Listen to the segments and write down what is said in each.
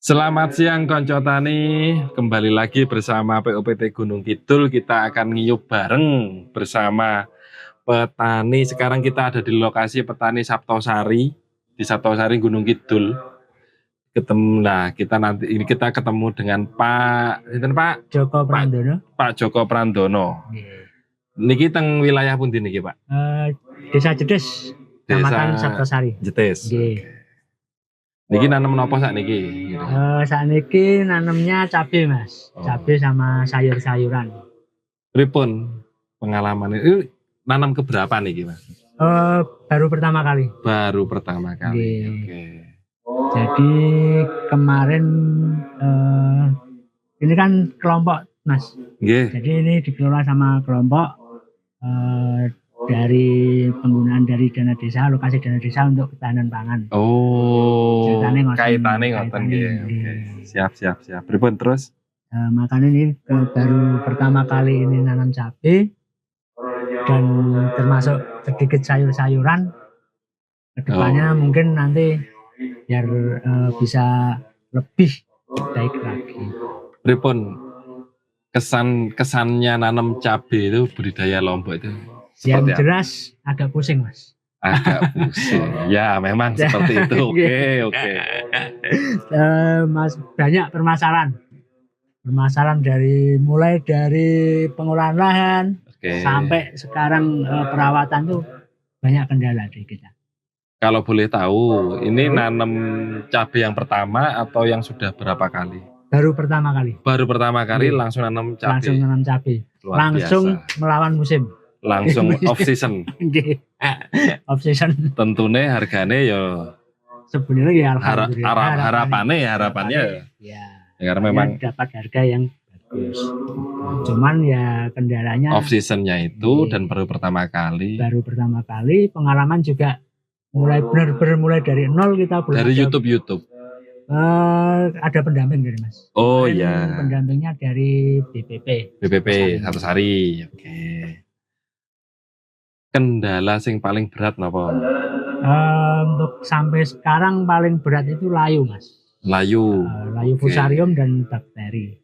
Selamat siang Konco Tani, kembali lagi bersama POPT Gunung Kidul. Kita akan ngiyup bareng bersama petani. Sekarang kita ada di lokasi petani Saptosari, di Saptosari Gunung Kidul. Kita ketemu dengan Pak Joko Prandono. Pak Joko Prandono. Niki teng wilayah pundi niki, Pak? Desa Jedes, Kecamatan Saptosari. Jedes. Niki nanam napa sak niki? Saat niki nanemnya cabai, Mas. Cabai sama sayur-sayuran. Pripun pengalaman ini nanam keberapa niki, Mas? Baru pertama kali. Baru pertama kali. Oke. Jadi kemarin ini kan kelompok, Mas. Jadi ini dikelola sama kelompok dari penggunaan dari dana desa, alokasi dana desa untuk ketahanan pangan. Kaitannya ngoten nggih. Siap. Pripun terus? Makanya ini baru pertama kali ini nanam cabai dan termasuk sedikit sayur-sayuran. Kedepannya mungkin nanti biar bisa lebih baik lagi. Pripun kesannya nanam cabai itu budidaya Lombok itu? Yang jelas agak pusing, Mas. Agak pusing. Ya, memang seperti itu. Oke. Mas, banyak permasalahan. Mulai dari pengolahan lahan sampai sekarang perawatan tuh banyak kendala di kita. Kalau boleh tahu, ini nanam cabai yang pertama atau yang sudah berapa kali? Baru pertama kali. Baru pertama kali langsung nanam cabai. Langsung melawan musim. Langsung off season. Off season. Tentunya harganya ya sebenarnya ya harapannya ya karena memang dapat harga yang bagus. Cuman ya kendalanya off seasonnya itu dan baru pertama kali pengalaman juga benar-benar mulai dari nol. Kita dari YouTube ada pendamping dari Mas. Pendampingnya dari BPP Saptosari. Oke. Kendala sing paling berat napa? Untuk sampai sekarang paling berat itu layu, Mas. Layu fusarium dan bakteri.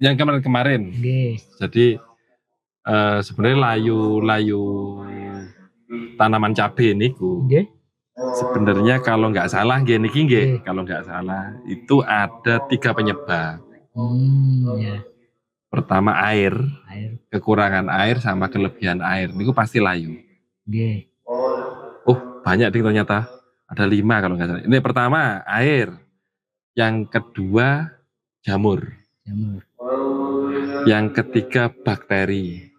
Yang kemarin. Jadi sebenarnya layu tanaman cabai niku. Sebenarnya kalau nggak salah itu ada 3 penyebab. Pertama air, kekurangan air sama kelebihan air. Niku pasti layu. Banyak ternyata. Ada 5 kalau nggak salah. Ini pertama air, yang kedua jamur. Yang ketiga bakteri.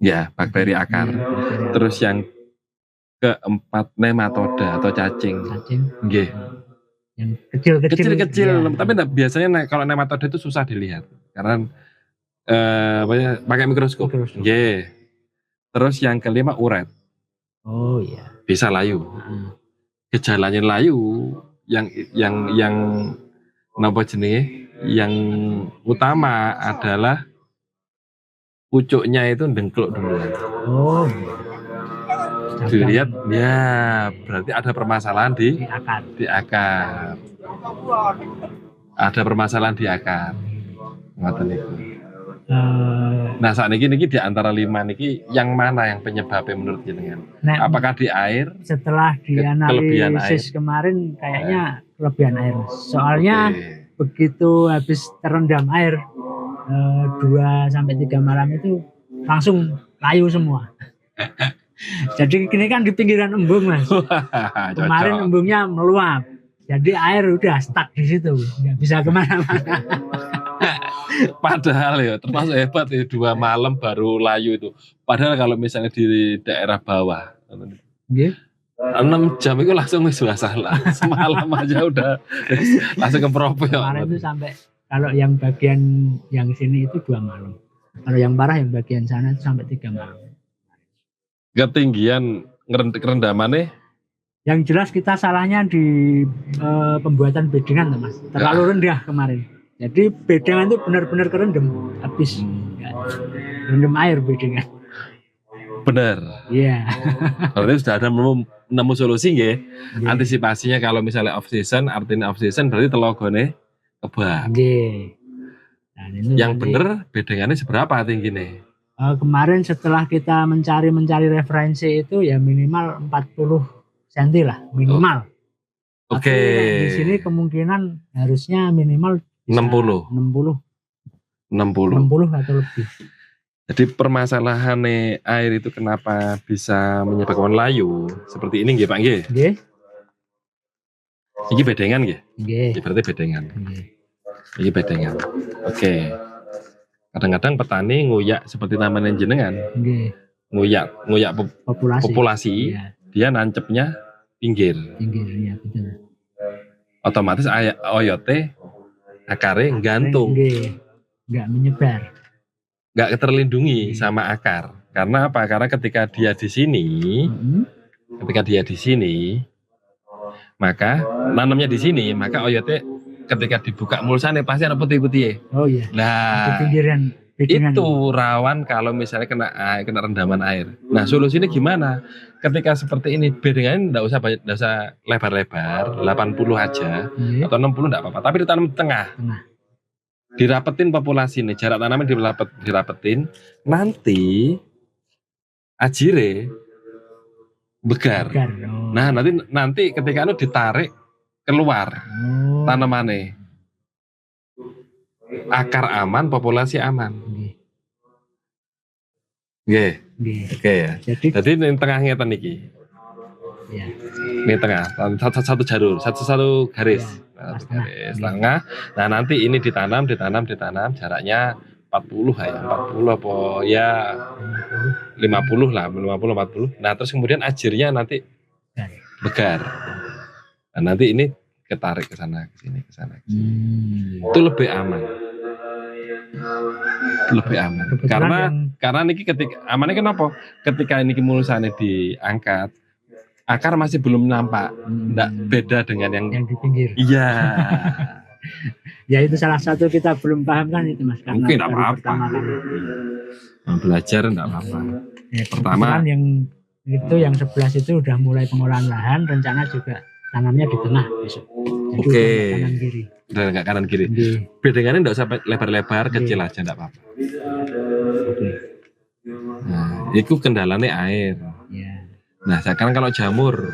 Ya, bakteri akar. Terus yang keempat nematoda atau cacing. Yang kecil-kecil. Tapi biasanya kalau nematoda itu susah dilihat karena pakai mikroskop. Terus yang kelima uret. Bisa layu. Gejalanya layu yang napa jenenge? Yang utama adalah pucuknya itu dengkluk dulu. Dilihat ya berarti ada permasalahan di akar. Ada permasalahan di akar. Ngoten niku. Nah, saat niki di antara 5 niki yang mana yang penyebabnya menurut jenengan? Apakah di air? Setelah dianalisis kemarin kayaknya kelebihan air. Soalnya begitu habis terendam air 2-3 malam itu langsung layu semua. Jadi ini kan di pinggiran embung, Mas. Kemarin embungnya meluap. Jadi air udah stuck di situ, nggak bisa kemana-mana. Padahal ya termasuk hebat ya 2 malam baru layu itu. Padahal kalau misalnya di daerah bawah, 6 jam itu langsung salah. Semalam aja udah langsung kepropo ya. Kemarin itu sampai kalau yang bagian yang sini itu 2 malam. Kalau yang parah yang bagian sana itu sampai 3 malam. Ketinggian kerendamannya? Yang jelas kita salahnya di pembuatan bedengan, Mas. Terlalu rendah kemarin. Jadi bedengan itu benar-benar kerendam habis. Rendam air bedengan. Bener. Iya. Berarti sudah ada nemu solusi nggih. Nggih. Antisipasinya kalau misalnya off season, artinya off season berarti telogone kebak. Nggih. Nah, itu Yang nanti, bener bedengannya seberapa tingginya? kemarin setelah kita mencari referensi itu ya minimal 40 cm lah minimal. Oke. Tapi di sini kemungkinan harusnya minimal bisa 60. 60 atau lebih. Jadi permasalahan air itu kenapa bisa menyebabkan layu seperti ini nggih Pak nggih? Nggih. Iki bedengan nggih? Nggih. Iki berarti bedengan. Nggih. Iki bedengan. Oke. Kadang-kadang petani nguyak seperti namanya jenengan, Nggih. nguyak populasi, Iya, dia nancepnya pinggir. ya betul. Otomatis oyote akare gantung, Nggih. Nggak menyebar. nggak terlindungi sama akar. Karena apa? Karena ketika dia di sini, maka nanamnya di sini, maka oyote ketika dibuka mulsane pasti ada putih-putih. Oh iya. Nah, Di pinggiran itu rawan kalau misalnya kena rendaman air. Nah, solusinya gimana? Ketika seperti ini bedengannya enggak usah lebar-lebar, 80 aja atau 60 enggak apa-apa, tapi ditanam di tengah. Dirapetin populasi nih, jarak tanamnya dirapetin. Nanti ajire begar. Oh. Nah, nanti ketika itu ditarik keluar tanamannya. Akar aman, populasi aman. Nggih. Oke ya. Jadi ini tengah ngeten iki. Iya. Ini tengah, satu jalur, satu garis. Ya, garis tengah. Nah, nanti ini ditanam, jaraknya 40 ya. 40 apa ya 50 lah, 50 40. Nah, terus kemudian ajirnya nanti begar. Nah, nanti ini ketarik ke sana, ke sini, ke sana. Itu lebih aman. Karena niki ketika amannya kenapa? Ketika ini mulusane diangkat, akar masih belum nampak. Nggak beda dengan yang di pinggir. Iya. Ya itu salah satu kita belum paham kan itu Mas. Mungkin enggak apa-apa. Belajar enggak apa-apa. Ya, pertama yang itu yang 11 itu udah mulai pengolahan lahan, rencana juga tanamnya di tengah besok. Oke. Kanan kiri. Udah enggak kanan kiri. Bedengannya enggak usah lebar-lebar, kecil aja enggak apa-apa. Nah, itu kendalanya air. Ya. Nah, sekarang kalau jamur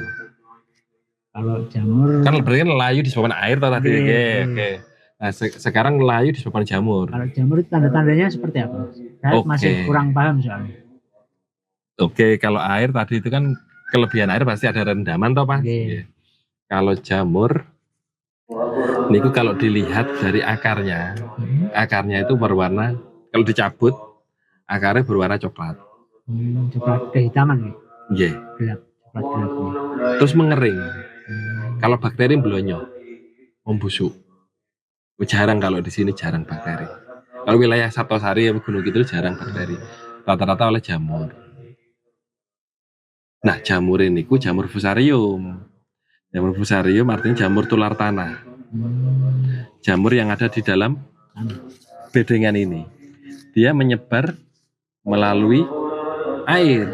kan berarti kan layu disebabkan air toh tadi. Oke. Nah, sekarang layu disebabkan jamur. Kalau jamur itu tanda-tandanya seperti apa? Saya masih kurang paham soalnya. Oke, kalau air tadi itu kan kelebihan air pasti ada rendaman toh Pak. Kalau jamur niku kalau dilihat dari akarnya itu berwarna, kalau dicabut akarnya berwarna coklat. Coklat kehitaman Nggih. Gelap, coklat gelap. Terus mengering. Kalau bakteri belonyo, membusuk. Jarang kalau di sini jarang bakteri. Kalau wilayah Saptosari Gunung Kidul jarang bakteri. Rata-rata oleh jamur. Nah, jamur ini jamur fusarium. Jamur fusarium artinya jamur tular tanah. Jamur yang ada di dalam bedengan ini. Dia menyebar melalui air.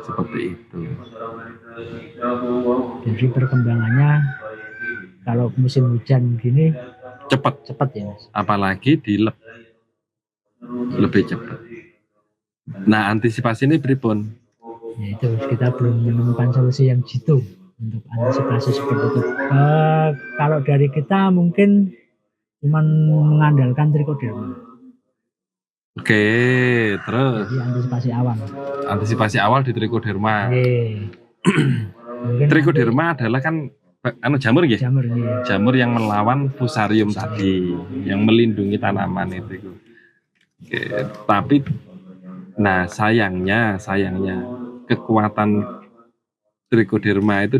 Seperti itu. Jadi perkembangannya kalau musim hujan gini cepat ya Mas. Apalagi dilep lebih cepat. Nah, antisipasi ini pripun? Ya itu kita belum menemukan solusi yang jitu untuk antisipasi seperti itu. Kalau dari kita mungkin cuma mengandalkan trichoderma. Oke, terus. Jadi antisipasi awal di trichoderma. Oke. Trichoderma adalah kan jamur ya? Jamur yang melawan fusarium tadi, yang melindungi tanaman itu. Oke, tapi nah sayangnya kekuatan trichoderma itu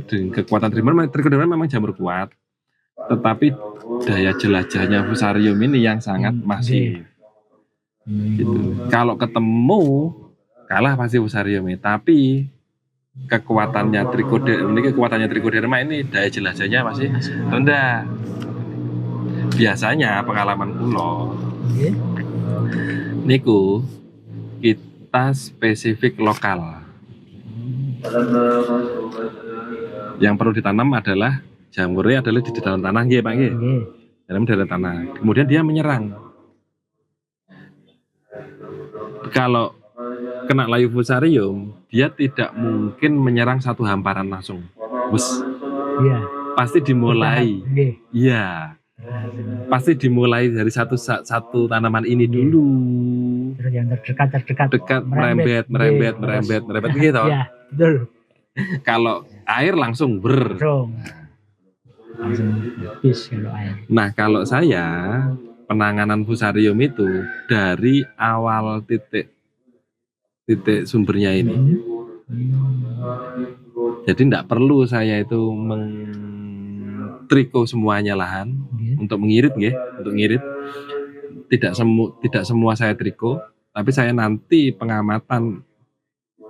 trichoderma memang jamur kuat, tetapi daya jelajahnya fusarium ini yang sangat masif. Gitu. Kalau ketemu kalah pasti fusarium, tapi kekuatannya trichoderma ini daya jelajahnya masih rendah. Biasanya pengalaman kulo niku kita spesifik lokal. Yang perlu ditanam adalah jamurnya adalah di dalam tanah, nggih Pak nggih. Nggih. Dalam tanah. Kemudian dia menyerang. Kalau kena layu fusarium, dia tidak mungkin menyerang satu hamparan langsung. Wes, Iya. pasti dimulai. Nggih. Iya. Pasti dimulai dari satu tanaman ini dulu. Terus yang terdekat Dekat merembet gitu. Iya, betul. Kalau air langsung Langsung habis kalau air. Nah, kalau saya penanganan fusarium itu dari awal titik sumbernya ini. Jadi tidak perlu saya itu triko semuanya lahan untuk mengirit, untuk ngirit. Tidak semua saya triko, tapi saya nanti pengamatan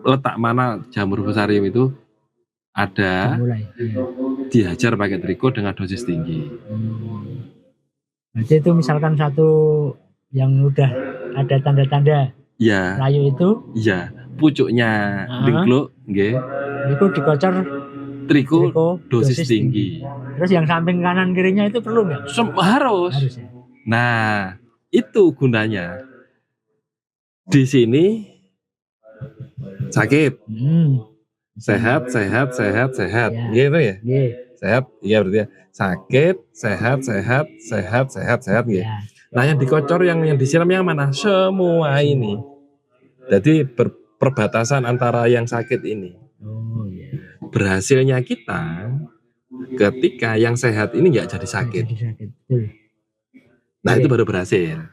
letak mana jamur fusarium itu ada, dihajar pakai triko dengan dosis tinggi. Berarti itu misalkan satu yang udah ada tanda-tanda ya, layu itu, ya pucuknya dingkluk, itu dikocor triko dosis tinggi. Terus yang samping kanan kirinya itu perlu nggak? Harus ya? Nah, itu gunanya. Di sini sakit, sehat, ya. Gitu ya? Yeah. Sehat, iya berarti ya. Sakit, sehat, gitu. Ya. Nah, yang dikocor, yang disiram yang mana? Semua ini. Jadi perbatasan antara yang sakit ini. Berhasilnya kita ketika yang sehat ini nggak jadi sakit. Nah, itu baru berhasil.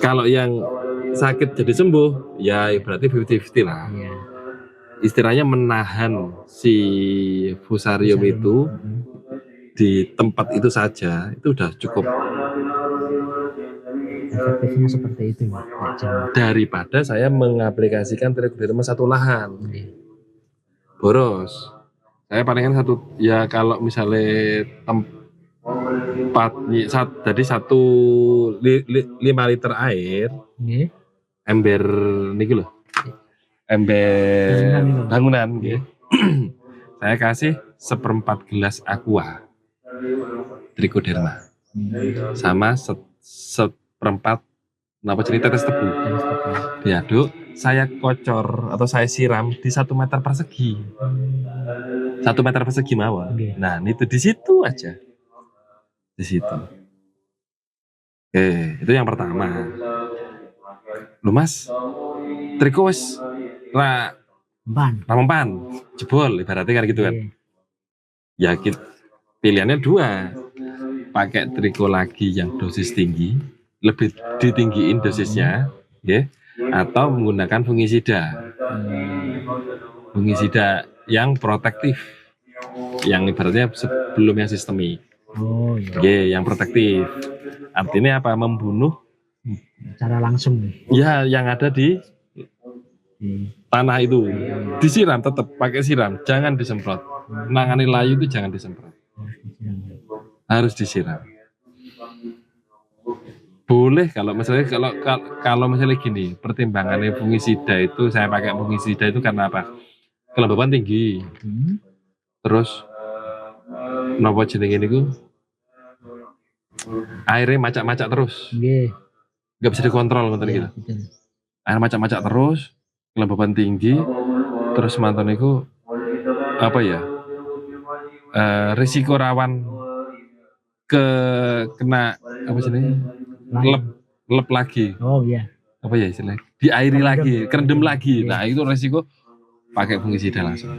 Kalau yang sakit jadi sembuh, ya berarti 50-50 lah. Istilahnya menahan si fusarium itu di tempat itu saja, itu udah cukup. Efektifnya seperti itu. Daripada saya mengaplikasikan trichoderma satu lahan. Boros. Saya palingan satu, ya kalau misalnya tempat jadi 5 liter air, ember niki loh, ember bangunan, saya kasih 1/4 gelas aqua trichoderma sama 1/4 tetes tebu, diaduk, saya kocor atau saya siram di 1 meter persegi. 1 meter persegi mawon. Nah, itu di situ aja. Di situ. Oke, itu yang pertama. Lu Mas, triko wis ramempan, jebol ibaratnya kan gitu kan. Ya pilihannya 2. Pakai triko lagi yang dosis tinggi, lebih ditinggiin dosisnya, atau menggunakan fungisida. Fungisida yang protektif, yang ibaratnya sebelum yang sistemik. Yang protektif. Artinya apa? Membunuh secara langsung. Ya, yang ada di tanah itu. Disiram, tetap pakai siram, jangan disemprot. Nangani layu itu jangan disemprot. Harus disiram. Boleh kalau misalnya gini, pertimbangannya fungisida itu, saya pakai fungisida itu karena apa? Kelembaban tinggi. Terus napa jenenge niku? Airnya macak-macak terus. Nggak bisa dikontrol ngoten gitu. Air macak-macak terus, kelembaban tinggi, terus mantan niku apa ya? Risiko rawan kena apa sih ini? Lep lagi. Apa ya istilahnya? Diairi lagi, kerendam lagi. Nah, itu risiko pakai fungisida langsung.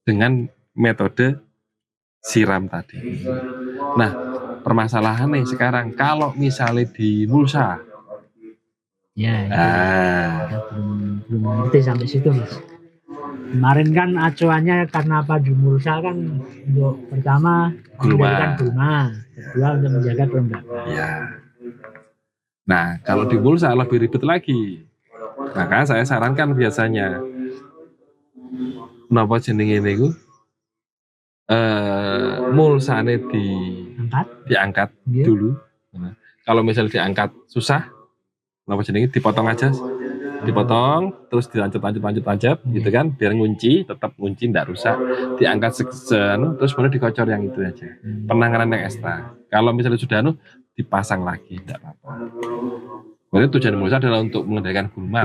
Dengan metode siram tadi. Nah, permasalahan nih sekarang kalau misalnya di mulsa, belum ngerti sampai situ Mas. Kemarin kan acuannya karena apa di mulsa kan untuk pertama mengendalikan gulma, kedua untuk menjaga kelembaban. Nah, kalau di mulsa lebih ribet lagi. Maka saya sarankan biasanya napa jenenge niku mulsane diangkat dulu. Nah, kalau misalnya diangkat susah, Napa jenenge dipotong aja. Dipotong terus dilanjut gitu kan biar ngunci, tetap ngunci ndak rusak. Diangkat terus kemudian dikocor yang itu aja. Penanganan yang ekstra. Kalau misalnya sudah dipasang lagi ndak apa-apa. Sebenarnya tujuan mulsa adalah untuk mengendalikan gulma.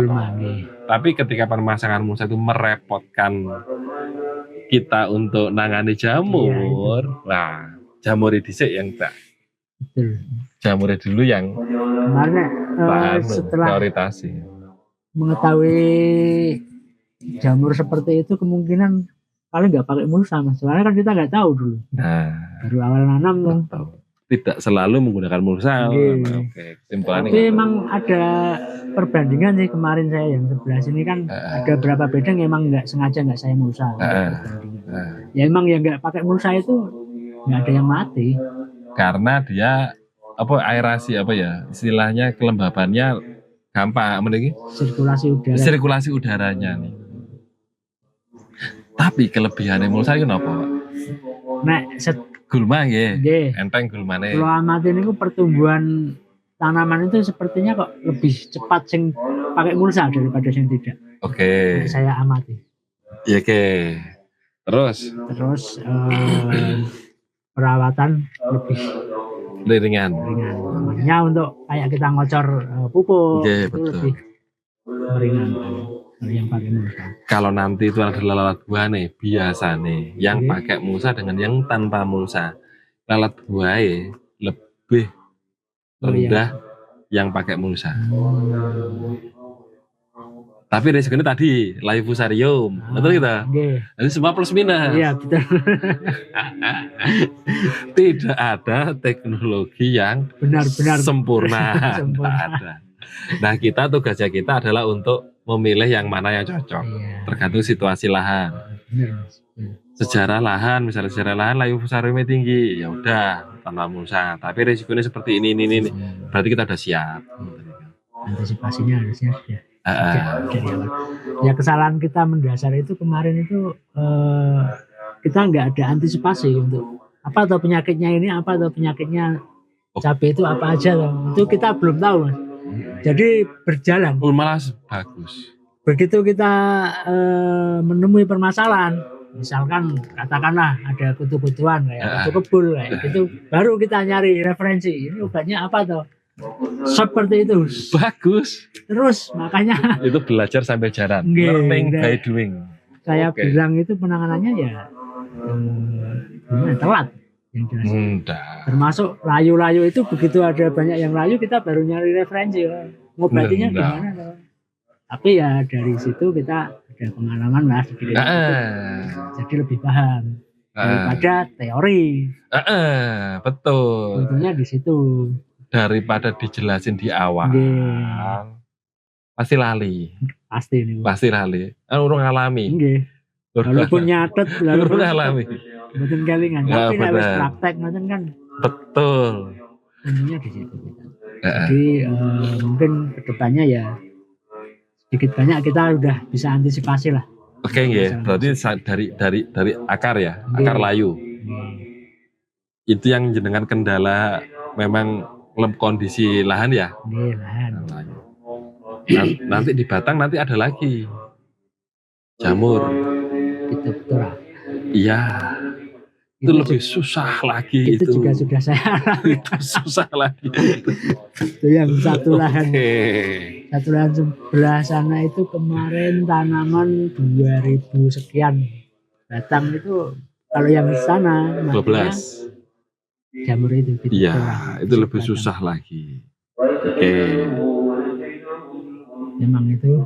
Tapi ketika pemasangan mulsa itu merepotkan kita untuk nangani jamur, nah jamur dhisik yang tak. Betul. Jamur dulu yang kemarin setelah prioritasi. Mengetahui jamur seperti itu kemungkinan paling nggak pakai mulsa mas. Soalnya kan kita nggak tahu dulu. Nah, baru awal nanam tuh. Tidak selalu menggunakan mulsa. Oke, kesimpulannya. Tapi emang ada perbandingan sih kemarin saya yang sebelah sini kan ada berapa bedeng emang nggak sengaja nggak saya mulsa. Ya emang yang nggak pakai mulsa itu nggak ada yang mati. Karena dia aerasi istilahnya kelembabannya gampang meniki sirkulasi udaranya nih. Tapi kelebihannya mulsa itu apa, Pak? Nek gulma nggih. Enteng gulmane. Kalau amati niku pertumbuhan tanaman itu sepertinya kok lebih cepat sing pakai mulsa daripada sing tidak. Oke. Saya amati. Iya, oke. Terus perawatan lebih ringan. Namanya untuk kayak kita ngocor pupuk itu betul. lebih ringan yang pakai mulsa. Kalau nanti itu adalah lalat buah nih, biasa nih yang pakai mulsa dengan yang tanpa mulsa. Lalat buah lebih rendah yang pakai mulsa. Tapi resikonya tadi live fusarium, betul gitu? Jadi semua plus minus. Iya betul. Tidak ada teknologi yang benar-benar sempurna. Tidak ada. Nah tugasnya kita adalah untuk memilih yang mana yang cocok, tergantung situasi lahan. Sejarah lahan, misalnya sejarah lahan live fusariumnya tinggi, ya udah tanpa mulsa. Tapi resikonya seperti ini. Berarti kita udah siap. Antisipasinya harusnya sudah. Ya kesalahan kita mendasar itu kemarin itu kita nggak ada antisipasi untuk apa atau penyakitnya ini apa atau penyakitnya cabai itu apa aja loh. Itu kita belum tahu mas. Jadi berjalan. Malah bagus. Begitu kita menemui permasalahan, misalkan katakanlah ada kutu-kutuan kayak kutu kebul kayak gitu, baru kita nyari referensi ini obatnya apa toh. Seperti itu. Bagus. Terus makanya itu belajar sampai jalan. Learning by doing. Saya bilang itu penanganannya ya telat yang jelas. Termasuk layu-layu itu begitu ada banyak yang layu kita baru nyari referensi ngobatinya gimana. Tapi ya dari situ kita ada pengalaman lah sedikit. Jadi lebih paham daripada teori. Betul. Tentunya di situ. Daripada dijelasin di awal, pasti lali. Pasti lali. Urung ngalami. Walaupun nyatet, urung ngalami. Betul kelingan. Tapi harus praktek, nanti kan. Betul. Intinya di situ. Jadi mungkin kedepannya ya sedikit banyak kita udah bisa antisipasi lah. Oke, berarti dari akar ya, akar layu. Itu yang jenengan kendala memang kondisi lahan ya. Lahan. Nanti di batang nanti ada lagi jamur. Itu betul. Iya. Itu lebih susah lagi itu. Juga sudah saya alami. Itu susah lagi. Itu yang satu lahan. Satu lahan sebelah sana itu kemarin tanaman 2000 sekian. Batang itu kalau yang sana 12. Jamur itu. Iya, itu lebih susah lagi. Oke. Memang itu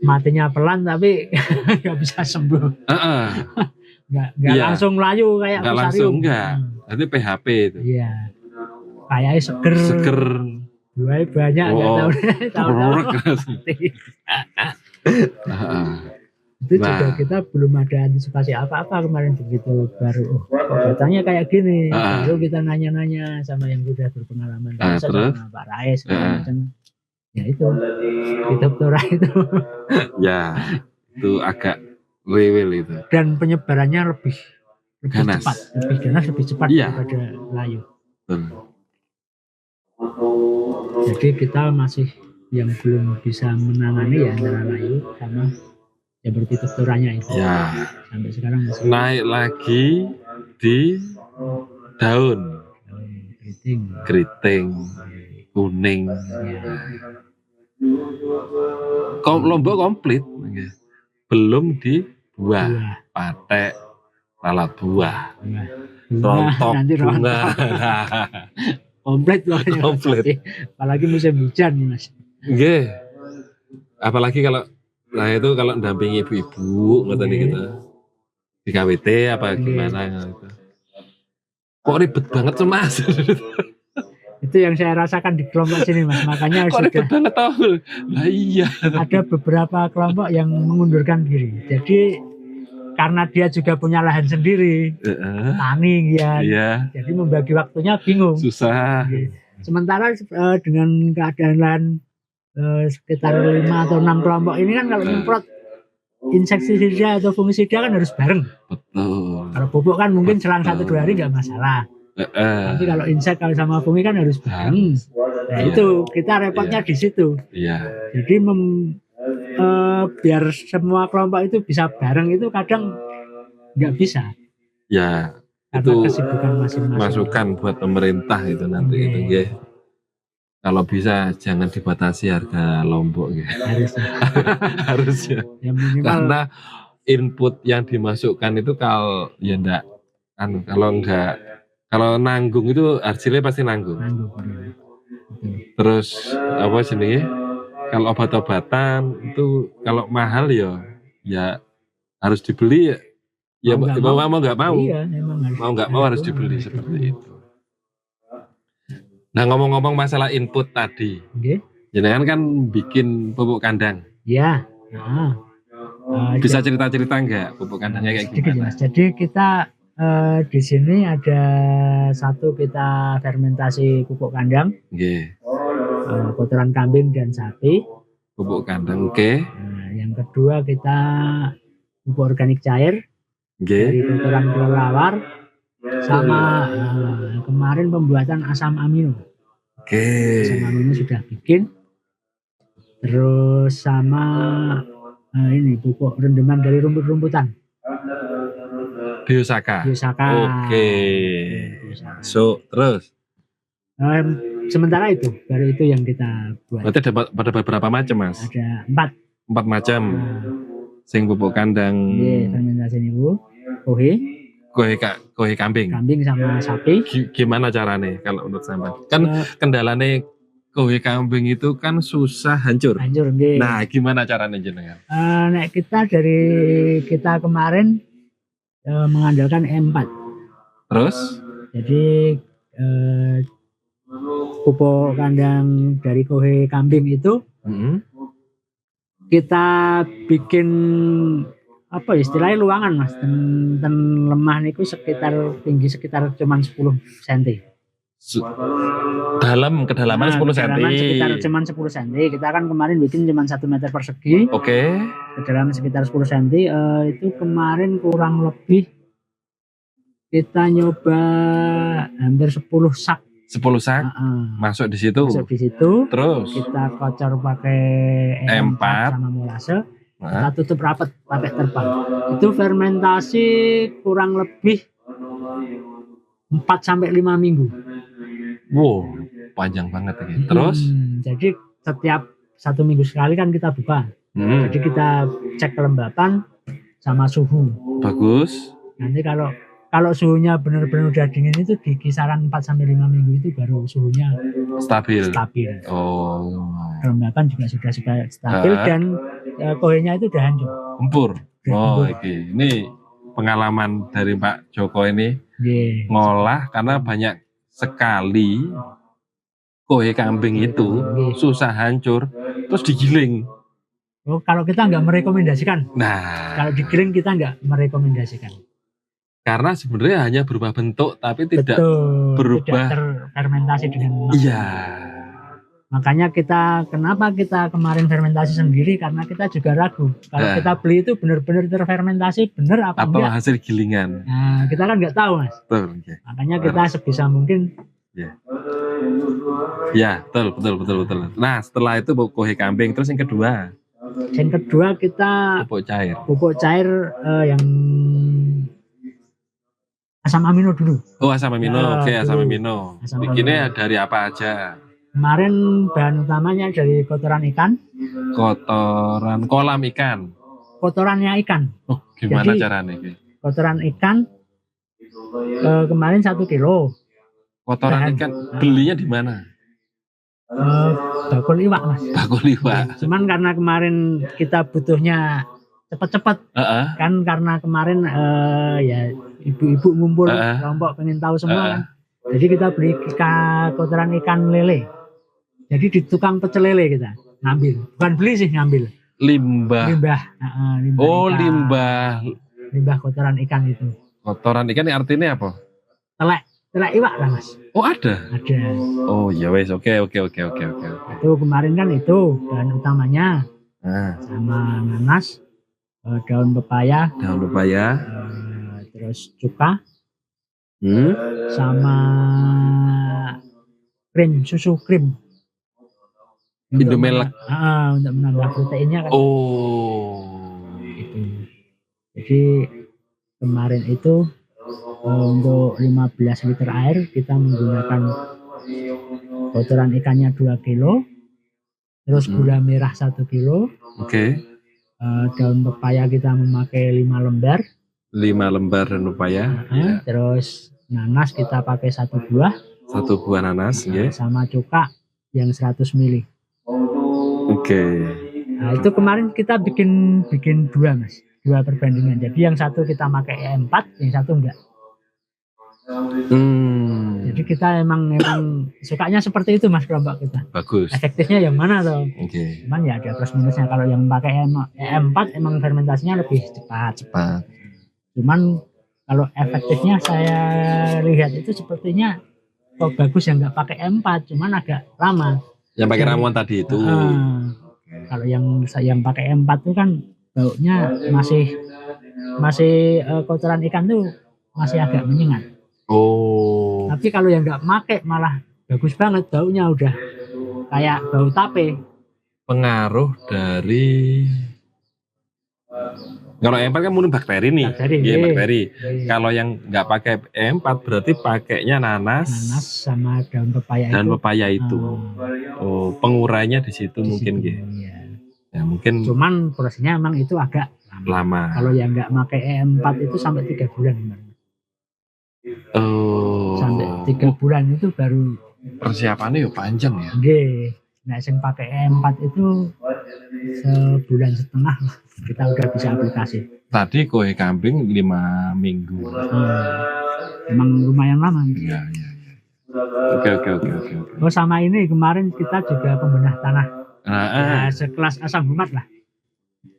matinya pelan tapi nggak bisa sembuh. Nggak langsung layu kayak nggak langsung enggak. Nanti PHP itu. Iya. Kayaknya seger. Buahnya banyak nggak tahu. Itu juga kita belum ada antisipasi apa-apa kemarin begitu baru obatannya kayak gini. Lalu kita nanya-nanya sama yang sudah berpengalaman sama Pak Rais macam ya itu Doktora itu. Ya, itu agak rewel itu. Dan penyebarannya lebih cepat, lebih ganas, lebih cepat daripada layu. Jadi kita masih yang belum bisa menangani ya antara layu sama seperti tekturannya itu. Ya, Sampai sekarang masih naik lagi di daun keriting. keriting kuning. Ya. Lombok komplit, nggih. Belum di buah, Buah. patek, lalat buah, Bunga, rontok nanti bunga. komplit loh. Komplit. Apalagi musim hujan nih Mas. Nggih. Apalagi kalau itu kalau ndampingi ibu-ibu ngoten iki gitu. Di KWT apa gimana gitu. Kok ribet banget tuh Mas? Itu yang saya rasakan di kelompok sini Mas. Makanya Kok ribet sudah banget tau? Lah iya. ada beberapa kelompok yang mengundurkan diri. Jadi karena dia juga punya lahan sendiri, tani ya. Iya. Jadi membagi waktunya bingung. Susah. Sementara dengan keadaan lahan sekitar 5 atau 6 kelompok ini kan kalau nyemprot insektisida atau fungisida kan harus bareng. Betul. Kalau pupuk kan mungkin selang 1-2 hari nggak masalah. Tapi kalau insek kalau sama fungi kan harus bareng. Nah itu kita repotnya di situ. Iya. Jadi biar semua kelompok itu bisa bareng itu kadang nggak bisa. Ya. Karena Itu kesibukan masing-masing. masukan buat pemerintah itu nanti itu nggih. Kalau bisa jangan dibatasi harga Lombok ya. Harusnya. Ya minimal, karena input yang dimasukkan itu kalau ya enggak kalau nanggung itu hasilnya pasti nanggung. Terus apa jenenge? Kalau obat-obatan itu kalau mahal ya harus dibeli ya mau nggak mau. Iya, mau nggak mau harus dibeli seperti itu. Nah ngomong-ngomong masalah input tadi, jenengan kan bikin pupuk kandang. Iya. Bisa cerita-cerita nggak pupuk kandangnya kayak gimana? Jadi kita di sini ada satu kita fermentasi pupuk kandang. Kotoran kambing dan sapi. Pupuk kandang, oke. Yang kedua kita pupuk organik cair dari kotoran kelelawar. Sama kemarin pembuatan asam amino. Asam amino sudah bikin. Terus sama ini pupuk rendeman dari rumput-rumputan. Biosaka. Oke. So terus. Sementara itu baru itu yang kita buat. Berarti ada beberapa macam Mas? Ada 4 macam. Sing pupuk kandang. Fermentasi niku. Kohe kambing sama sapi. Gimana caranya kalau menurut sampean? Kan kendalanya kohe kambing itu kan susah hancur. Nah, gimana caranya jenengan? Kita kemarin mengandalkan E4. Terus? Jadi pupuk kandang dari kohe kambing itu kita bikin apa istilahnya luangan Mas, dan lemah niku tinggi sekitar cuman 10 cm. Kedalaman 10 cm. Sekitar cuman 10 cm. Kita kan kemarin bikin cuman 1 meter persegi. Oke. Kedalaman sekitar 10 cm. Itu kemarin kurang lebih kita nyoba hampir 10 sak. 10 sak. Masuk di situ. Terus kita kocor pakai E4 sama molase. Kita tutup rapat pakai terpal. Itu fermentasi kurang lebih 4-5 minggu. Wow, panjang banget ini. Terus? Jadi setiap 1 minggu sekali kan kita buka. Jadi kita cek kelembapan sama suhu. Bagus. Nanti kalau suhunya benar-benar udah dingin itu di kisaran 4-5 minggu itu baru suhunya stabil. Oh. Kelembapan juga sudah stabil dan kohenya itu udah hancur. Empur. Ini pengalaman dari Pak Joko ini ngolah karena banyak sekali kohe kambing itu susah hancur terus digiling. Kalau kita nggak merekomendasikan. Nah. Kalau digiling kita nggak merekomendasikan. Karena sebenarnya hanya berubah bentuk tapi tidak berubah terfermentasi dengan iya. Makanya kenapa kita kemarin fermentasi sendiri karena kita juga ragu kalau kita beli itu benar-benar terfermentasi benar apa enggak hasil gilingan. Nah, kita kan nggak tahu Mas. Betul, okay. Makanya kita sebisa mungkin Ya, betul. Nah, setelah itu kuhe kambing, terus yang kedua Yang kedua kita pupuk cair. pupuk cair yang asam amino dulu. Oh, asam amino. Ya, Oke, asam dulu. amino. Asam Bikinnya amino. dari apa aja? Kemarin bahan utamanya dari kotoran ikan, Kotoran kolam ikan. kotorannya ikan. Oh, gimana Jadi, caranya? Kotoran ikan kemarin 1 kilo. Kotoran Bahan. ikan belinya di mana? Bakul iwak mas. Bakul iwak. Cuman karena kemarin kita butuhnya cepet-cepet, kan karena kemarin ya ibu-ibu ngumpul kelompok pengen tahu semua kan. Jadi kita beli kotoran ikan lele. Jadi di tukang pecel lele kita ngambil, bukan beli sih ngambil. Limbah. Limbah Oh, ikan. Limbah kotoran ikan itu. Kotoran ikan artinya apa? Telek iwak lah mas. Oh, ada. Ada. Oh ya wes, oke. Itu kemarin kan itu bahan utamanya. Sama nanas, daun pepaya, terus cuka, sama susu krim. Indomelek. Untuk menambah proteinnya kan. Oh. Itu. Jadi kemarin itu untuk 15 liter air kita menggunakan kotoran ikannya 2 kilo, terus gula merah 1 kilo. Oke. Daun pepaya kita memakai 5 lembar. 5 lembar daun pepaya. Terus nanas kita pakai 1 buah. 1 buah nanas, ya. Sama cuka yang 100 ml. Oke. Nah, itu kemarin kita bikin 2 mas, 2 perbandingan. Jadi yang satu kita pakai E4, yang satu enggak. Jadi kita emang sukanya seperti itu mas kelompok kita. Bagus. Efektifnya yang mana tuh? Oke. Cuman ya ada plus minusnya. Kalau yang pakai E4 emang fermentasinya lebih cepat. Cuman kalau efektifnya saya lihat itu sepertinya kok bagus yang nggak pakai E4, cuman agak lama. Yang pakai ramuan tadi itu. Kalau yang pakai E4 itu kan baunya masih kotoran ikan tuh masih agak menyengat. Oh. Tapi kalau yang nggak pakai malah bagus banget, baunya udah kayak bau tape. Pengaruh dari kalau E4 kan murni bakteri nih. Bakteri. Kalau yang nggak pakai E4 berarti pakainya nanas sama daun pepaya itu. Oh, pengurainya di situ mungkin gitu. Ya mungkin. Cuman prosesnya emang itu agak lama. Kalau yang nggak pakai E4 itu sampai 3 bulan. Oh. Sampai 3 bulan itu baru persiapannya ya panjang ya. Nah, yang pakai E4 itu sebulan setengah kita udah bisa aplikasi. Tadi kuhe kambing 5 minggu. Emang lumayan lama. Iya. Oke. Oh, sama ini kemarin kita juga pembenah tanah. Sekelas asam humat lah.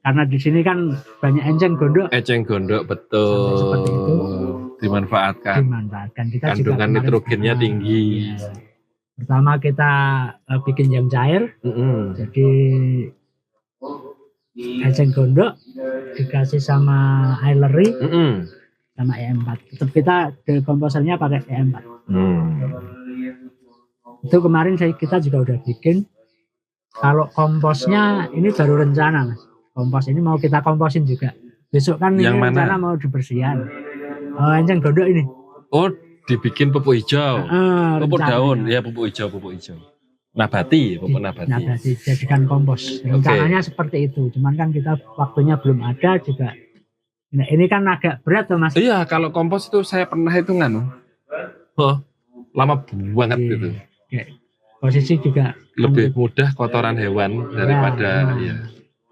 Karena di sini kan banyak eceng gondok. Betul. Seperti itu. Dimanfaatkan. Kita kandungan juga nitrogennya tinggi. Ya. Pertama kita bikin yang cair. Jadi eceng gondok dikasih sama air leri sama E4. Tetap kita komposernya pakai E4. Itu kemarin kita juga udah bikin. Kalau komposnya ini baru rencana mas. Kompos ini mau kita komposin juga. Besok kan yang ini mana? Rencana mau dibersihan. Eceng gondok ini. Oh, dibikin pupuk hijau. Pupuk daun, ya pupuk hijau. Nabati. Jadikan kompos. Rencananya seperti itu. Cuman kan kita waktunya belum ada juga. Nah, ini kan agak berat tuh mas. Iya, kalau kompos itu saya pernah hitungan. Lama banget gitu. Posisi juga lebih mudah kotoran hewan daripada ya.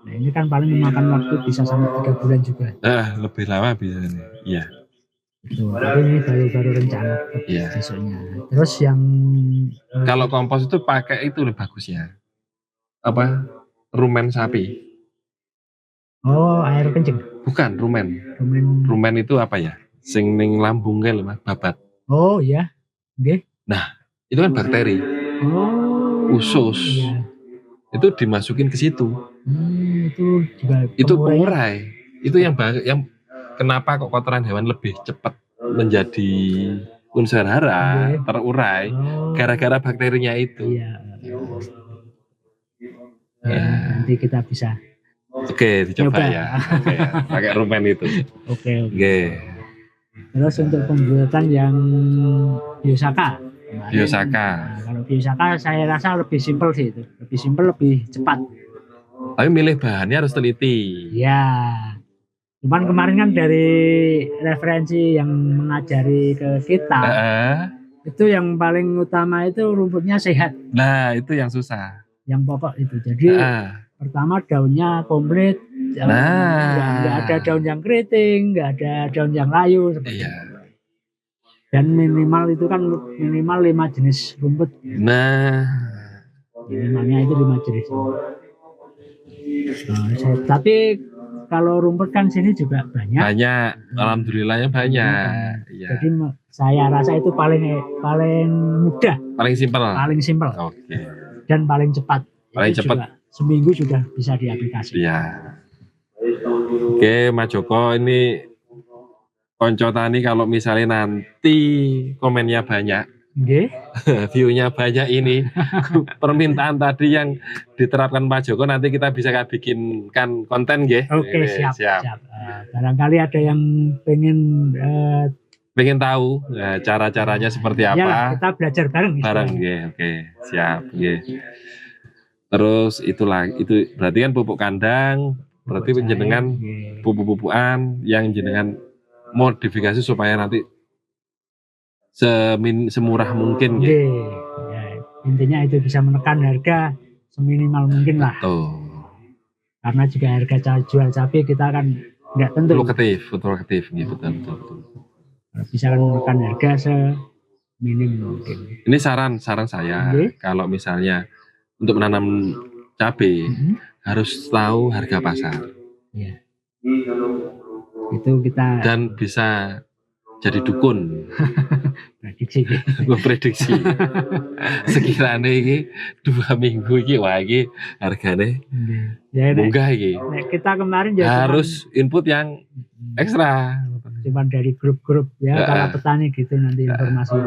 Nah, ini kan paling memakan waktu bisa sampai 3 bulan juga. Lebih lama bisa nih. Iya. Tapi ini baru rencana besoknya. Terus yang kalau kompos itu pakai itu lebih bagus ya. Apa? Rumen sapi. Oh, air kencing. Bukan, rumen. Rumen itu apa ya? Sing ning lambungnya loh, Mas, babat. Oh, iya. Nggih. Nah, itu kan bakteri. Usus. Iya. Itu dimasukin ke situ. Itu juga pengurai. Itu yang kenapa kok kotoran hewan lebih cepat menjadi unsur hara Nggih. terurai Oh, gara-gara bakterinya itu. iya. Nanti kita bisa. Oke, dicoba Nyoba. ya. Oke, pakai rumen itu. Oke. Oke, Terus untuk pembuatan yang biosaka. biosaka. Nah, kalau biosaka saya rasa lebih simpel sih itu. Lebih simpel, lebih cepat. Tapi milih bahannya harus teliti. Ya. Cuman kemarin kan dari referensi yang mengajari ke kita, Heeh. itu yang paling utama itu rumputnya sehat, Nah, itu yang susah. yang pokok itu. Jadi Heeh. pertama daunnya komplit, nggak ada daun yang keriting, nggak ada daun yang layu seperti Iya. itu. Dan minimal itu kan minimal 5 jenis rumput. Nah, Minimalnya itu 5 jenis. Tapi kalau rumput kan sini juga banyak. banyak. Alhamdulillahnya banyak. Iya. Jadi saya rasa itu paling mudah, Paling simpel. paling simpel Oke. dan paling cepat. Paling Itu cepat. juga seminggu sudah bisa diaplikasi. Iya. Oke, Mas Joko, ini konco tani kalau misalnya nanti komennya banyak, Nggih. view-nya banyak ini, permintaan tadi yang diterapkan Pak Joko nanti kita bisa bikinkan konten nggih. Oke, Ini, siap. Barangkali ada yang pengen Pengen tahu cara-caranya seperti ya, apa? kita belajar bareng. Bareng nggih. Oke, siap nggih. Terus itu berarti kan pupuk kandang, berarti Pupuk jenengan nggih. pupuk-pupukan yang jenengan modifikasi supaya nanti semurah mungkin gitu. Nggih. Ya, intinya itu bisa menekan harga seminimal mungkin lah. Tuh. Karena juga harga jual cabai kita kan nggak tentu. Fluktuatif gitu, betul. Bisa kan menekan harga seminim mungkin. Ini saran saya, Nggih. kalau misalnya untuk menanam cabai harus tahu harga pasar Ya. Itu kita dan bisa jadi dukun prediksi. memprediksi sekiranya ini 2 minggu ini wah ini harganya Ya, munggah ini kita kemarin ya harus input yang ekstra, cuman dari grup-grup ya para petani gitu nanti informasi.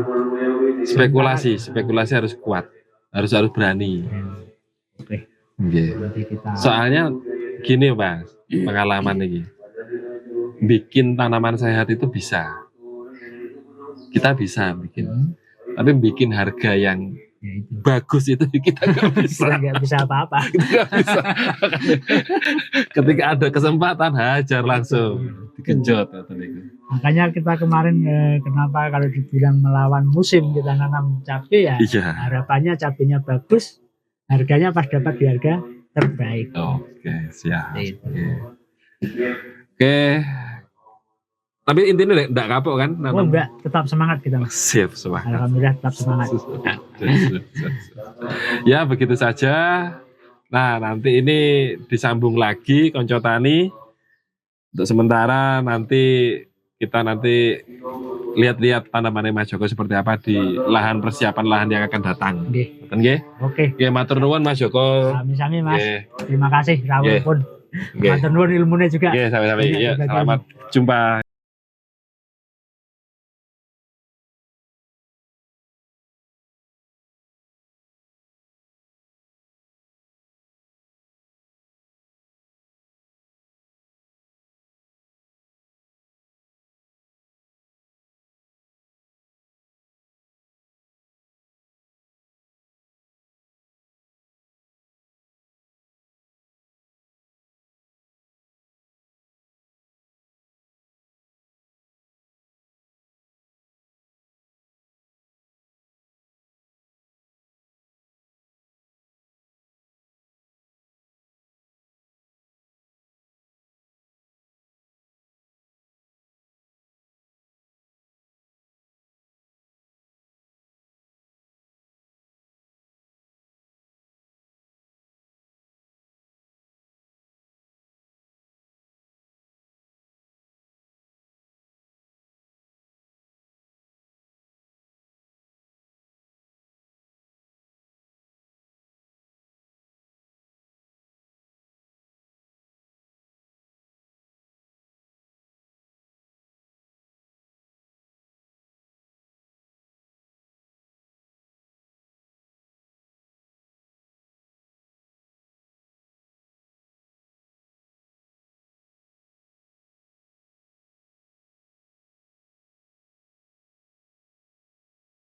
spekulasi harus kuat, harus berani. Oke. Okay. Nanti kita Soalnya gini Mas, pengalaman ini bikin tanaman sehat itu bisa, kita bisa bikin, tapi bikin harga yang ya itu. bagus itu kita nggak bisa. Nggak bisa apa-apa. Nggak bisa. Ketika ada kesempatan hajar langsung digenjot. Makanya kita kemarin kenapa kalau dibilang melawan musim kita nanam cabai ya, Iya. harapannya cabainya bagus, harganya pas dapat di harga terbaik. Oke, siap. Itu. Oke. Tapi intinya enggak kapok kan? Oh enggak, tetap semangat kita Mas. Siap, semangat. Alhamdulillah tetap semangat. Ya, begitu saja. Nah, nanti ini disambung lagi konco tani. Untuk sementara nanti kita lihat-lihat tanaman Mas Joko seperti apa di persiapan lahan yang akan datang. Nggih. Nggih. Oke. Nggih, matur nuwun Mas Joko. Sami-sami Mas. Nggih. Terima kasih Rawul Nggih. pun. Nggih. Matur nuwun ilmunya juga. Nggih, sampai-sampai. Banyak Ya, berbagi. selamat jumpa.